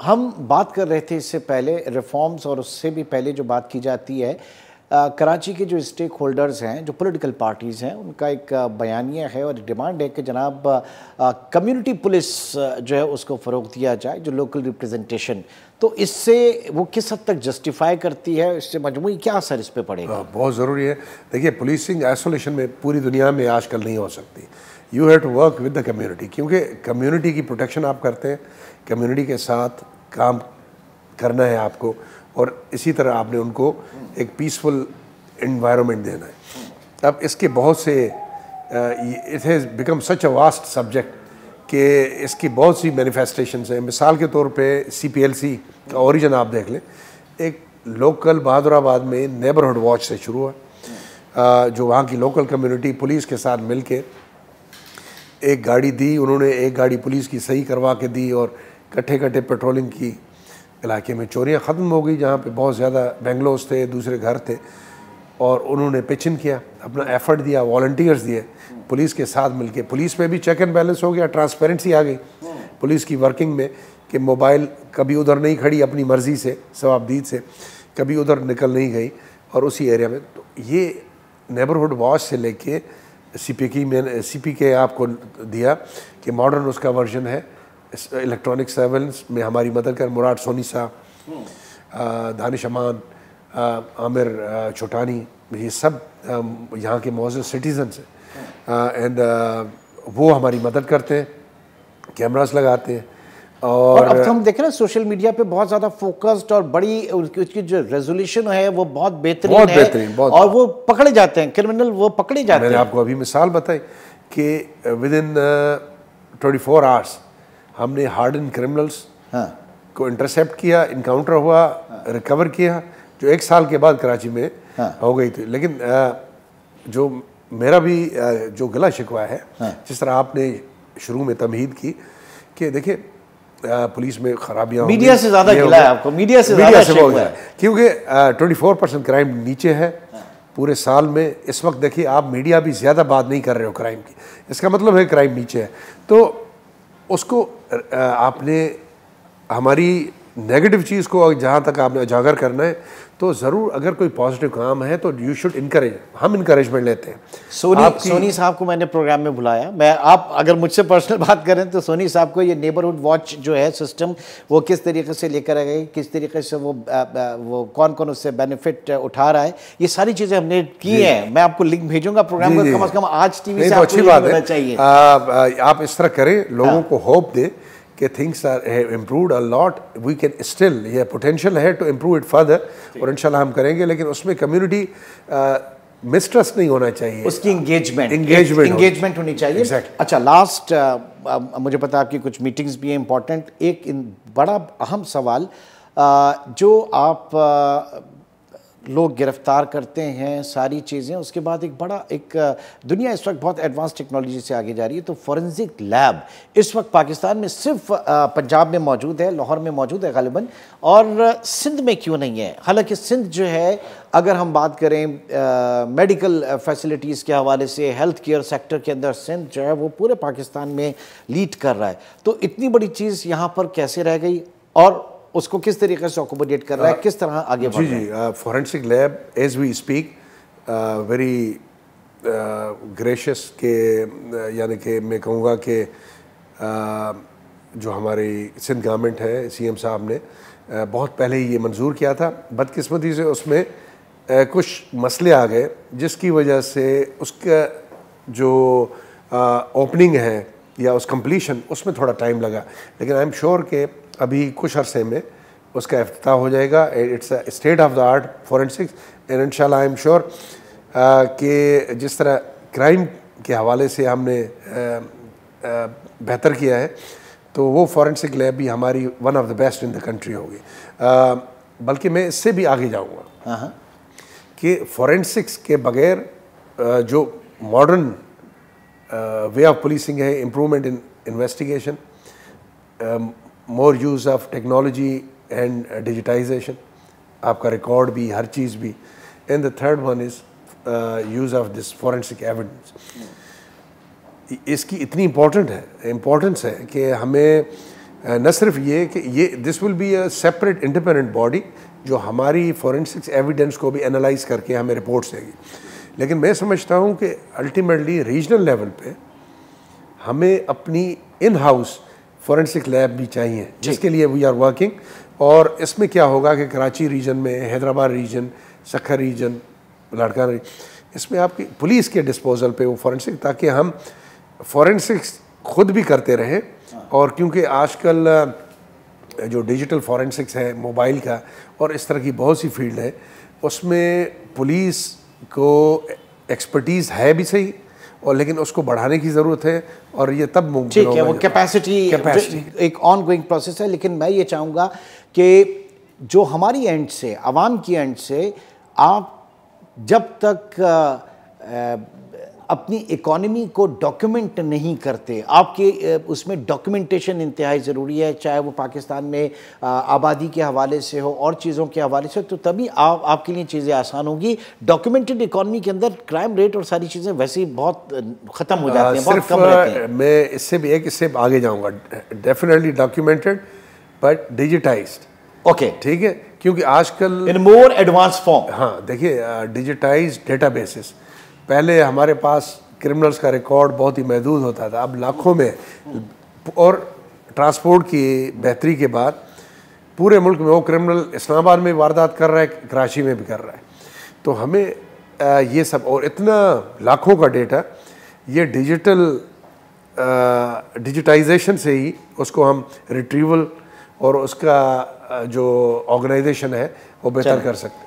हम बात कर रहे थे इससे पहले रिफॉर्म्स और उससे भी पहले जो बात की जाती है कराची के जो स्टेक होल्डर्स हैं, जो पॉलिटिकल पार्टीज़ हैं, उनका एक बयानिया है और डिमांड है कि जनाब कम्युनिटी पुलिस जो है उसको फ़रोग़ दिया जाए, जो लोकल रिप्रेजेंटेशन। तो इससे वो किस हद तक जस्टिफाई करती है, इससे मजमूई क्या असर इस पर पड़ेगा? बहुत ज़रूरी है। देखिए, पुलिसिंग आइसोलेशन में पूरी दुनिया में आजकल नहीं हो सकती। You have to work with the community, क्योंकि कम्युनिटी की प्रोटेक्शन आप करते हैं, कम्युनिटी के साथ काम करना है आपको, और इसी तरह आपने उनको एक पीसफुल इन्वायरमेंट देना है। अब इसके बहुत से it has become such a vast subject कि इसकी बहुत सी मैनिफेस्टेशंस हैं। मिसाल के तौर पे CPLC का ओरिजिन आप देख लें, एक लोकल बहादुराबाद में नेबरहुड वॉच से शुरू हुआ, जो वहाँ की लोकल कम्युनिटी पुलिस के साथ मिल के एक गाड़ी दी, उन्होंने एक गाड़ी पुलिस की सही करवा के दी, और कट्ठे कट्ठे पेट्रोलिंग की। इलाके में चोरियां ख़त्म हो गई, जहाँ पे बहुत ज़्यादा बेंगलोज थे, दूसरे घर थे, और उन्होंने पिच इन किया, अपना एफर्ट दिया, वॉलंटियर्स दिए पुलिस के साथ मिलके। पुलिस में भी चेक एंड बैलेंस हो गया, ट्रांसपेरेंसी आ गई पुलिस की वर्किंग में, कि मोबाइल कभी उधर नहीं खड़ी अपनी मर्ज़ी से, सवाबदीद से, कभी उधर निकल नहीं गई, और उसी एरिया में। तो ये नेबरहुड वॉच से लेके CPK आपको दिया कि मॉडर्न उसका वर्जन है। इलेक्ट्रॉनिक सर्वेलेंस में हमारी मदद कर मुराद सोनी साहब, दानिश अमान, आमिर छोटानी, ये सब यहाँ के मौजूद सिटीजन्स हैं, एंड वो हमारी मदद करते हैं, कैमरास लगाते हैं। और अब तो हम देखें ना सोशल मीडिया पे बहुत ज़्यादा फोकस्ड और बड़ी उसकी जो रेजोल्यूशन है वो बहुत बेहतरीन है, और वो पकड़े जाते हैं, क्रिमिनल वो पकड़े जाते हैं। मैंने आपको अभी मिसाल बताई कि विद इन 24 आवर्स हमने हार्डन क्रिमिनल्स को इंटरसेप्ट किया, इनकाउंटर हुआ, रिकवर किया, जो 1 साल के बाद कराची में हो गई थी। लेकिन जो मेरा भी जो गला शिकवा है, जिस तरह आपने शुरू में तमहीद की कि देखिए पुलिस में खराबियाँ, मीडिया से ज़्यादा गिला है आपको, मीडिया से ज़्यादा शिकवा है, क्योंकि 24% क्राइम नीचे है पूरे साल में। इस वक्त देखिए आप मीडिया भी ज़्यादा बात नहीं कर रहे हो क्राइम की, इसका मतलब है क्राइम नीचे है। तो उसको आपने हमारी नेगेटिव चीज़ को जहाँ तक आपने उजागर करना है, तो ज़रूर अगर कोई पॉजिटिव काम है तो यू शुड इनकरेज, हम इनकरेजमेंट लेते हैं। सोनी साहब को मैंने प्रोग्राम में बुलाया। मैं आप अगर मुझसे पर्सनल बात करें तो सोनी साहब को ये नेबरहुड वॉच जो है सिस्टम, वो किस तरीके से लेकर आ गए, किस तरीके से वो कौन कौन उससे बेनिफिट उठा रहा है, ये सारी चीज़ें हमने की हैं। मैं आपको लिंक भेजूंगा प्रोग्राम का, कम से कम आज टीवी से आपको अच्छी बात है चाहिए। आप इस तरह करें, लोगों को होप दे कि things are improved a lot, we can still, ये पोटेंशियल है टू इम्प्रूव इट फर्दर, और इंशाल्लाह हम करेंगे। लेकिन उसमें कम्युनिटी मिसट्रस्ट नहीं होना चाहिए, उसकी इंगेजमेंट होनी चाहिए। exactly. अच्छा, लास्ट मुझे पता है आपकी कुछ मीटिंग्स भी हैं इंपॉर्टेंट। एक बड़ा अहम सवाल जो आप लोग गिरफ्तार करते हैं, सारी चीज़ें, उसके बाद एक दुनिया इस वक्त बहुत एडवांस टेक्नोलॉजी से आगे जा रही है, तो फॉरेंसिक लैब इस वक्त पाकिस्तान में सिर्फ पंजाब में मौजूद है, लाहौर में मौजूद है गालिबन, और सिंध में क्यों नहीं है? हालांकि सिंध जो है, अगर हम बात करें मेडिकल फैसिलिटीज़ के हवाले से, हेल्थ केयर सेक्टर के अंदर सिंध जो है वो पूरे पाकिस्तान में लीड कर रहा है। तो इतनी बड़ी चीज़ यहाँ पर कैसे रह गई, और उसको किस तरीके से अकोमोडेट कर रहा है, किस तरह आगे बढ़ रहा है? Forensic lab as we speak very gracious के, यानी कि मैं कहूँगा कि जो हमारी सिंध गवर्नमेंट है, CM साहब ने बहुत पहले ही ये मंजूर किया था। बदकिस्मती से उसमें कुछ मसले आ गए, जिसकी वजह से उसका जो ओपनिंग है या उस कंप्लीशन, उसमें थोड़ा टाइम लगा। लेकिन आई एम श्योर कि अभी कुछ अरसे में उसका इफ्तिताह हो जाएगा। It's a state of the art forensics, and इंशाल्लाह आई एम श्योर कि जिस तरह क्राइम के हवाले से हमने बेहतर किया है, तो वो फॉरेंसिक लैब भी हमारी one of the best in the country होगी। बल्कि मैं इससे भी आगे जाऊँगा कि फॉरेंसिक्स के बगैर जो मॉडर्न वे ऑफ पुलिसिंग है, improvement in investigation, more use of technology and digitization, आपका रिकॉर्ड भी, हर चीज़ भी, and the third one is use of this forensic evidence. इसकी इतनी इम्पोर्टेंस है कि हमें न सिर्फ ये कि ये this will be a separate independent body जो हमारी फॉरेंसिक्स एविडेंस को भी एनालाइज करके हमें रिपोर्ट्स देगी, लेकिन मैं समझता हूँ कि अल्टीमेटली रीजनल लेवल पे हमें अपनी इन हाउस फॉरेंसिक लैब भी चाहिए, जिसके लिए वी आर वर्किंग। और इसमें क्या होगा कि कराची रीजन में, Hyderabad region, Sukkur region, Larkana region, इसमें आपकी पुलिस के डिस्पोजल पे वो फॉरेंसिक, ताकि हम फॉरेंसिक्स खुद भी करते रहें। और क्योंकि आजकल जो डिजिटल फॉरेंसिक्स है मोबाइल का और इस तरह की बहुत सी फील्ड है, उसमें पुलिस को एक्सपर्टीज़ है भी सही, और लेकिन उसको बढ़ाने की ज़रूरत है। और ये तब मुमकिन ठीक है, वो कैपेसिटी एक ऑन गोइंग प्रोसेस है। लेकिन मैं ये चाहूँगा कि जो हमारी एंड से, आवाम की एंड से, आप जब तक अपनी इकोनॉमी को डॉक्यूमेंट नहीं करते, आपके उसमें डॉक्यूमेंटेशन इंतहाई ज़रूरी है, चाहे वो पाकिस्तान में आबादी के हवाले से हो और चीज़ों के हवाले से, तो तभी आपके लिए चीज़ें आसान होगी। डॉक्यूमेंटेड इकोनॉमी के अंदर क्राइम रेट और सारी चीज़ें वैसे ही बहुत ख़त्म हो जाती हैं, बहुत कम रहती हैं। मैं इससे भी एक स्टेप आगे जाऊँगा, definitely documented but digitised. Okay, ठीक है, क्योंकि आजकल इन मोर एडवांस फॉर्म। हाँ देखिए, डिजिटाइज डेटाबेसेस, पहले हमारे पास क्रिमिनल्स का रिकॉर्ड बहुत ही महदूद होता था, अब लाखों में। और ट्रांसपोर्ट की बेहतरी के बाद पूरे मुल्क में वो क्रिमिनल इस्लामाबाद में वारदात कर रहा है, कराची में भी कर रहा है। तो हमें ये सब, और इतना लाखों का डेटा, ये डिजिटाइजेशन से ही उसको हम रिट्रीवल और उसका जो ऑर्गेनाइजेशन है वो बेहतर कर सकते हैं।